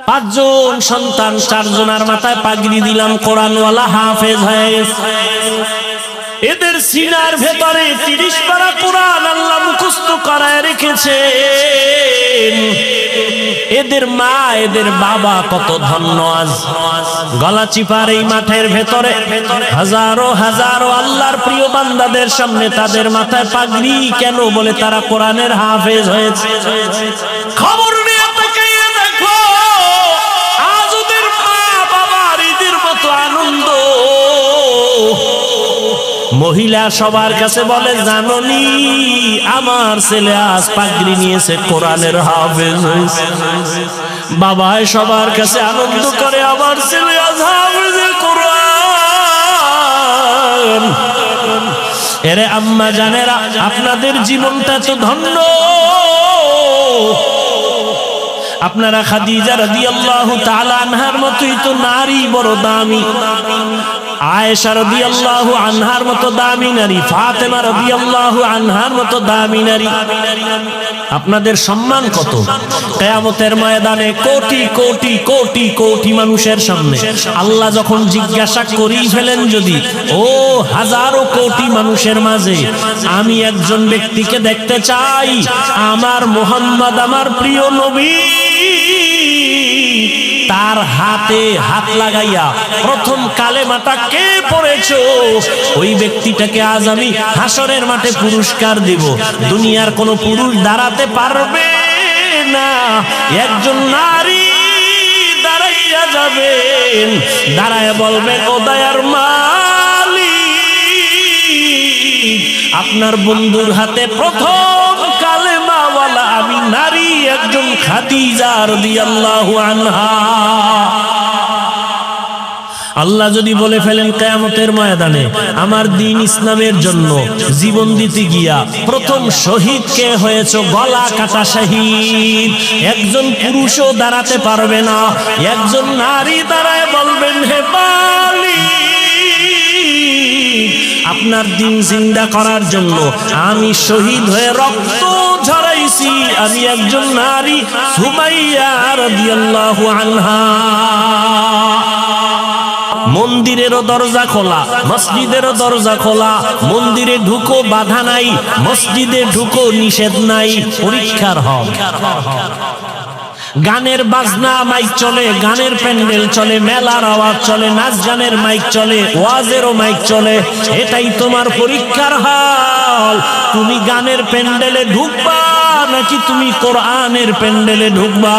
পাঁচজন সন্তান, চারজনের মাথায় পাগড়ি দিলাম, কোরআনওয়ালা হাফেজ হয়ে গেছে। এদের সিনার ভেতরে 30 পারা কোরআন আল্লাহ মুখস্থ করায় রেখেছেন। এদের মা, এদের বাবা কত ধন্য। আজ গলাচিপার এই মাঠের ভেতরে হাজারো হাজারো আল্লাহর প্রিয় বান্দাদের সামনে তাদের মাথায় পাগড়ি কেন? বলে তারা কোরআনের হাফেজ হয়েছে। খবর নিয়ে তাকাইয়া দেখো, আজ ওদের মা বাবার ঈদের মতো আনন্দ। মহিলা সবার কাছে বলে, জানোনি আমার ছেলে আজ পাগড়ি নিয়েছে, কোরআনের হাফেজ হয়েছে। বাবাই সবার কাছে আনন্দ করে, আমার ছেলে আজ হাফেজে কোরআন। এরে আম্মা জানেরা, আপনাদের জীবনটা তো ধন্য। আপনারা খাদিজা রাদিয়াল্লাহু তাআলা আনহার মতোই তো নারী, বড় দামি। আয়েশা রাদিয়াল্লাহু আনহার মতো দামি নারী, ফাতেমা রাদিয়াল্লাহু আনহার মতো দামি নারী। আপনাদের সম্মান কত? কিয়ামতের ময়দানে কোটি কোটি কোটি কোটি মানুষের সামনে আল্লাহ যখন জিজ্ঞাসা করেই ফেলেন, যদি ও হাজারো কোটি মানুষের মাঝে আমি একজন ব্যক্তিকে দেখতে চাই, আমার মুহাম্মদ, আমার প্রিয় নবী, তার হাতে হাত লাগাইয়া প্রথম কালেমাটা কে পড়েছো, ওই ব্যক্তিটাকে আজ আমি হাসরের মাঠে পুরস্কার দেব। দুনিয়ার কোন পুরুষ দাঁড়াতে পারবে না। একজন নারী দাঁড়াইয়া যাবেন, দাঁড়ায় বলবেন, ও দয়ার মালিক, আপনার বন্ধুর হাতে প্রথম কালেমাওয়ালা আমি নারী, একজন খাদিজা রাদিয়াল্লাহু আনহা। আল্লাহ যদি বলে ফেলেন কিয়ামতের ময়দানে, আমার দ্বীন ইসলামের জন্য জীবন দিতে গিয়া প্রথম শহীদ কে হয়েছে? গলা কাটা শহীদ। একজন পুরুষও দাঁড়াতে পারবে না। একজন নারী দাঁড়ায় বলবেন, হে মালিক, আপনার দ্বীন জিন্দা করার জন্য আমি শহীদ হয়ে রক্ত ঝরাইছি, আমি একজন নারী, সুমাইয়া রাদিয়াল্লাহু আনহা। মন্দিরেরও দরজা খোলা, মসজিদেরও দরজা খোলা। মন্দিরে ঢুকো, বাধা নাই। মসজিদে ঢুকো, নিষেধ নাই। পরীক্ষার হল। গানের বাজনা মাইক চলে, গানের প্যান্ডেল চলে, মেলার আওয়াজ চলে, নাচ গানের মাইক চলে, ওয়াজেরও মাইক চলে। এটাই তোমার পরীক্ষার হল। তুমি গানের প্যান্ডেলে ঢুকবা নাকি তুমি কোরআনের প্যান্ডেলে ঢুকবা?